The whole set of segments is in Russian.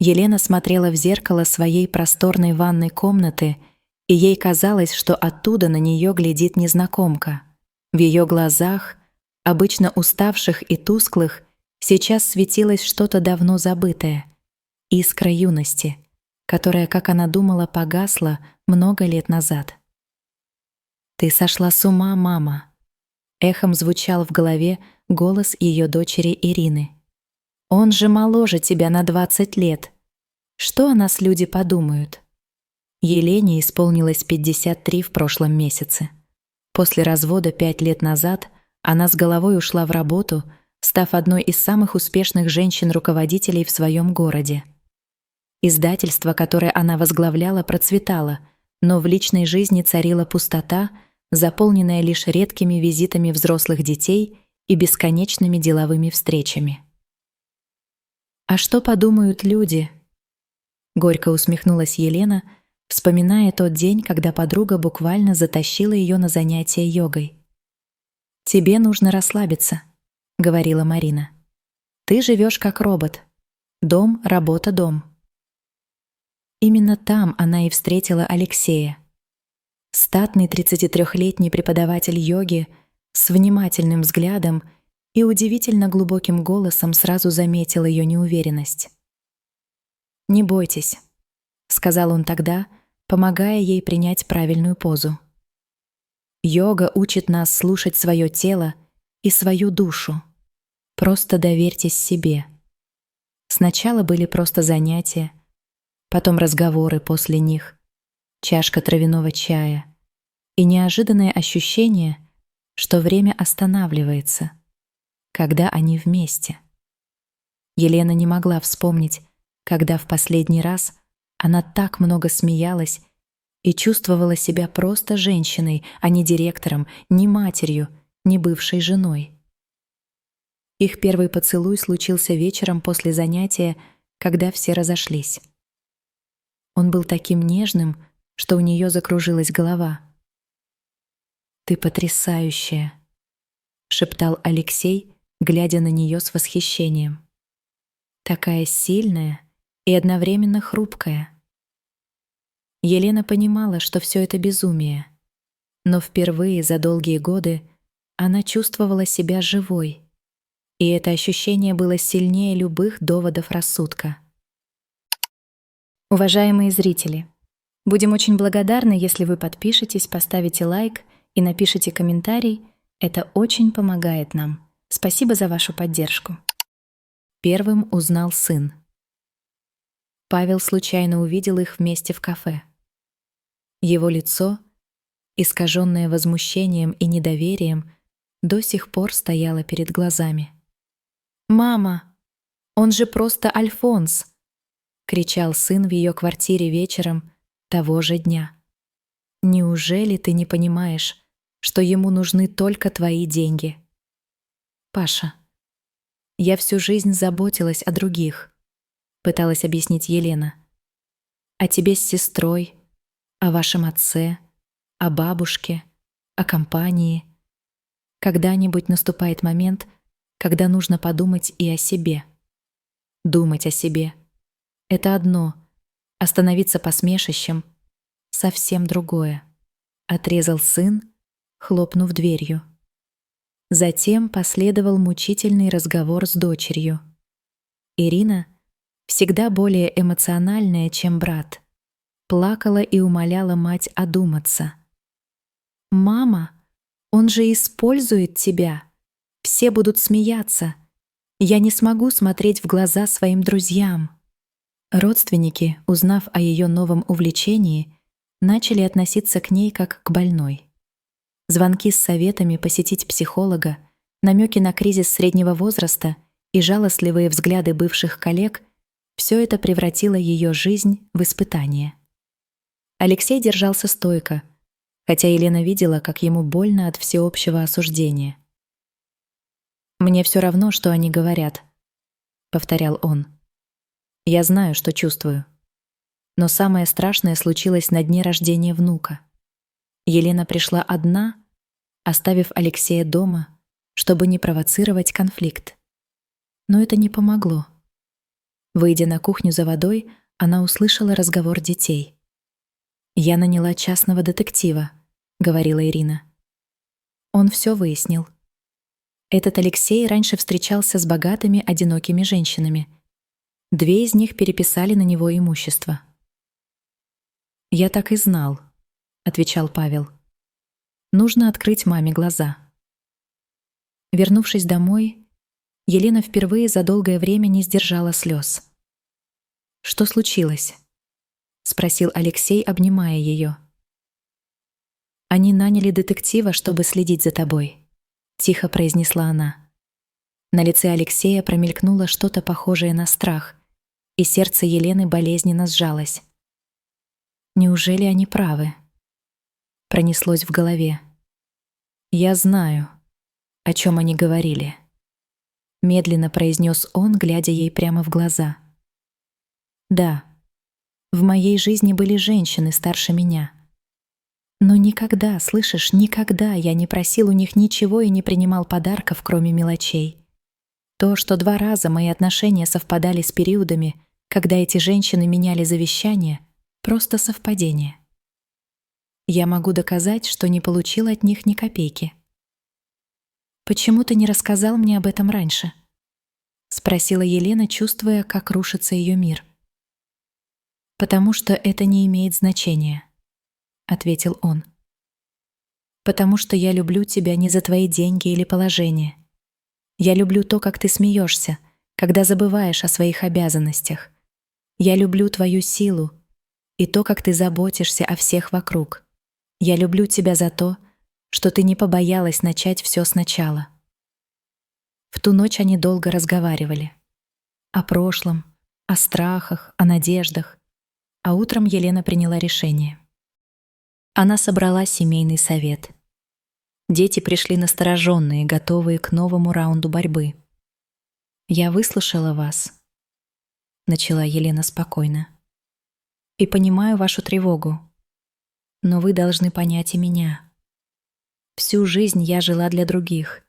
Елена смотрела в зеркало своей просторной ванной комнаты, и ей казалось, что оттуда на нее глядит незнакомка. В ее глазах, обычно уставших и тусклых, сейчас светилось что-то давно забытое — искра юности, которая, как она думала, погасла много лет назад. «Ты сошла с ума, мама!» Эхом звучал в голове голос ее дочери Ирины. «Он же моложе тебя на 20 лет. Что о нас люди подумают?» Елене исполнилось 53 в прошлом месяце. После развода 5 лет назад она с головой ушла в работу, став одной из самых успешных женщин-руководителей в своем городе. Издательство, которое она возглавляла, процветало, но в личной жизни царила пустота, заполненная лишь редкими визитами взрослых детей и бесконечными деловыми встречами. «А что подумают люди?» Горько усмехнулась Елена, вспоминая тот день, когда подруга буквально затащила ее на занятия йогой. «Тебе нужно расслабиться», — говорила Марина. «Ты живешь как робот. Дом, работа, дом». Именно там она и встретила Алексея. Статный 33-летний преподаватель йоги с внимательным взглядом и удивительно глубоким голосом сразу заметил ее неуверенность. «Не бойтесь», — сказал он тогда, помогая ей принять правильную позу. «Йога учит нас слушать свое тело и свою душу. Просто доверьтесь себе». Сначала были просто занятия, потом разговоры после них, чашка травяного чая и неожиданное ощущение, что время останавливается, когда они вместе. Елена не могла вспомнить, когда в последний раз она так много смеялась и чувствовала себя просто женщиной, а не директором, не матерью, не бывшей женой. Их первый поцелуй случился вечером после занятия, когда все разошлись. Он был таким нежным, что у нее закружилась голова. «Ты потрясающая», — шептал Алексей, глядя на нее с восхищением. «Такая сильная и одновременно хрупкая». Елена понимала, что все это безумие, но впервые за долгие годы она чувствовала себя живой, и это ощущение было сильнее любых доводов рассудка. Уважаемые зрители, будем очень благодарны, если вы подпишетесь, поставите лайк и напишите комментарий. Это очень помогает нам. Спасибо за вашу поддержку. Первым узнал сын. Павел случайно увидел их вместе в кафе. Его лицо, искаженное возмущением и недоверием, до сих пор стояло перед глазами. «Мама, он же просто Альфонс!» — кричал сын в ее квартире вечером того же дня. «Неужели ты не понимаешь, что ему нужны только твои деньги?» «Паша, я всю жизнь заботилась о других», — пыталась объяснить Елена. «О тебе с сестрой, о вашем отце, о бабушке, о компании. Когда-нибудь наступает момент, когда нужно подумать и о себе. Думать о себе — это одно, остановиться посмешищем — совсем другое», — отрезал сын, хлопнув дверью. Затем последовал мучительный разговор с дочерью. Ирина, всегда более эмоциональная, чем брат, плакала и умоляла мать одуматься. «Мама, он же использует тебя. Все будут смеяться. Я не смогу смотреть в глаза своим друзьям». Родственники, узнав о ее новом увлечении, начали относиться к ней как к больной. Звонки с советами посетить психолога, намеки на кризис среднего возраста и жалостливые взгляды бывших коллег — все это превратило ее жизнь в испытание. Алексей держался стойко, хотя Елена видела, как ему больно от всеобщего осуждения. «Мне все равно, что они говорят», — повторял он. «Я знаю, что чувствую. Но самое страшное случилось на дне рождения внука. Елена пришла одна, оставив Алексея дома, чтобы не провоцировать конфликт. Но это не помогло. Выйдя на кухню за водой, она услышала разговор детей. «Я наняла частного детектива», — говорила Ирина. Он все выяснил. Этот Алексей раньше встречался с богатыми, одинокими женщинами. 2 из них переписали на него имущество. «Я так и знал», — отвечал Павел. «Нужно открыть маме глаза». Вернувшись домой, Елена впервые за долгое время не сдержала слез. «Что случилось?» — спросил Алексей, обнимая ее. «Они наняли детектива, чтобы следить за тобой», — тихо произнесла она. На лице Алексея промелькнуло что-то похожее на страх, и сердце Елены болезненно сжалось. «Неужели они правы?» Пронеслось в голове. «Я знаю, о чем они говорили», — медленно произнес он, глядя ей прямо в глаза. «Да, в моей жизни были женщины старше меня. Но никогда, слышишь, никогда я не просил у них ничего и не принимал подарков, кроме мелочей. То, что 2 раза мои отношения совпадали с периодами, когда эти женщины меняли завещание, просто совпадение. Я могу доказать, что не получил от них ни копейки». «Почему ты не рассказал мне об этом раньше?» — спросила Елена, чувствуя, как рушится ее мир. «Потому что это не имеет значения», — ответил он. «Потому что я люблю тебя не за твои деньги или положение. Я люблю то, как ты смеешься, когда забываешь о своих обязанностях. Я люблю твою силу и то, как ты заботишься о всех вокруг. Я люблю тебя за то, что ты не побоялась начать все сначала». В ту ночь они долго разговаривали. О прошлом, о страхах, о надеждах. А утром Елена приняла решение. Она собрала семейный совет. Дети пришли настороженные, готовые к новому раунду борьбы. «Я выслушала вас», — начала Елена спокойно, «и понимаю вашу тревогу. Но вы должны понять и меня. Всю жизнь я жила для других.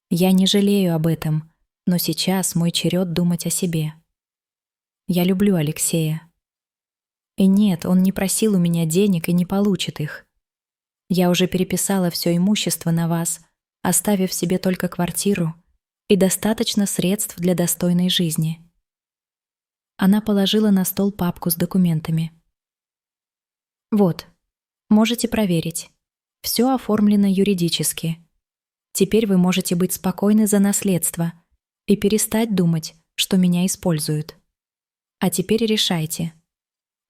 Я не жалею об этом, но сейчас мой черед думать о себе. Я люблю Алексея. И нет, он не просил у меня денег и не получит их. Я уже переписала все имущество на вас, оставив себе только квартиру и достаточно средств для достойной жизни». Она положила на стол папку с документами. «Вот, можете проверить. Все оформлено юридически. Теперь вы можете быть спокойны за наследство и перестать думать, что меня используют. А теперь решайте.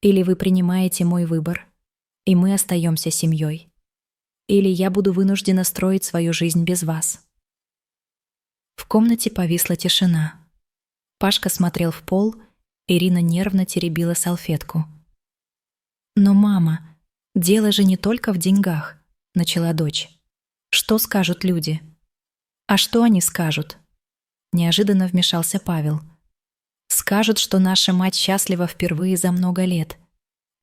Или вы принимаете мой выбор, и мы остаемся семьей. Или я буду вынуждена строить свою жизнь без вас». В комнате повисла тишина. Пашка смотрел в пол, Ирина нервно теребила салфетку. «Но, мама, дело же не только в деньгах», — начала дочь. «Что скажут люди?» «А что они скажут?» Неожиданно вмешался Павел. «Скажут, что наша мать счастлива впервые за много лет.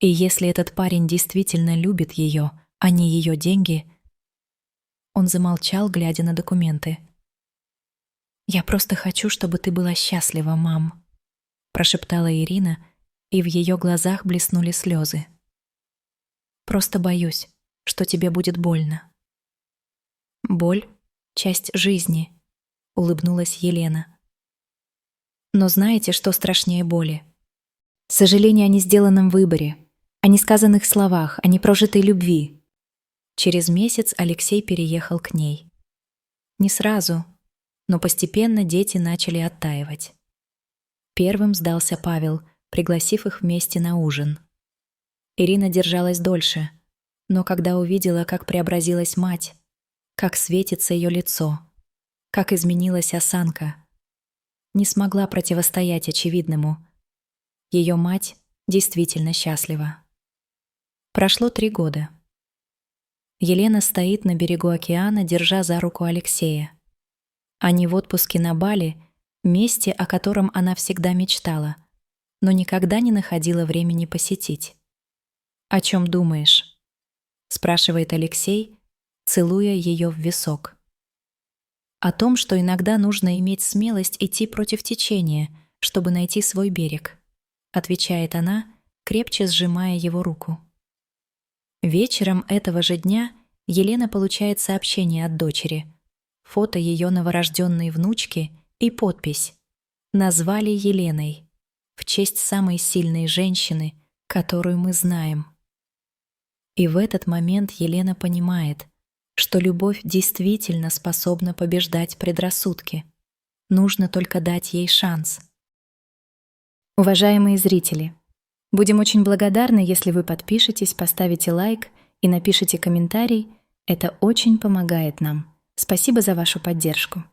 И если этот парень действительно любит ее, а не ее деньги...» Он замолчал, глядя на документы. «Я просто хочу, чтобы ты была счастлива, мам», — прошептала Ирина, и в ее глазах блеснули слезы. «Просто боюсь, что тебе будет больно». «Боль — часть жизни», — улыбнулась Елена. «Но знаете, что страшнее боли? Сожаление о несделанном выборе, о несказанных словах, о непрожитой любви». Через месяц Алексей переехал к ней. Не сразу, но постепенно дети начали оттаивать. Первым сдался Павел, пригласив их вместе на ужин. Ирина держалась дольше, но когда увидела, как преобразилась мать, как светится ее лицо, как изменилась осанка, не смогла противостоять очевидному. Ее мать действительно счастлива. Прошло 3 года. Елена стоит на берегу океана, держа за руку Алексея. Они в отпуске на Бали, месте, о котором она всегда мечтала, но никогда не находила времени посетить. «О чем думаешь?» — спрашивает Алексей, целуя ее в висок. «О том, что иногда нужно иметь смелость идти против течения, чтобы найти свой берег», — отвечает она, крепче сжимая его руку. Вечером этого же дня Елена получает сообщение от дочери, фото ее новорожденной внучки и подпись: «Назвали Еленой, в честь самой сильной женщины, которую мы знаем». И в этот момент Елена понимает, что любовь действительно способна побеждать предрассудки. Нужно только дать ей шанс. Уважаемые зрители, будем очень благодарны, если вы подпишетесь, поставите лайк и напишите комментарий. Это очень помогает нам. Спасибо за вашу поддержку.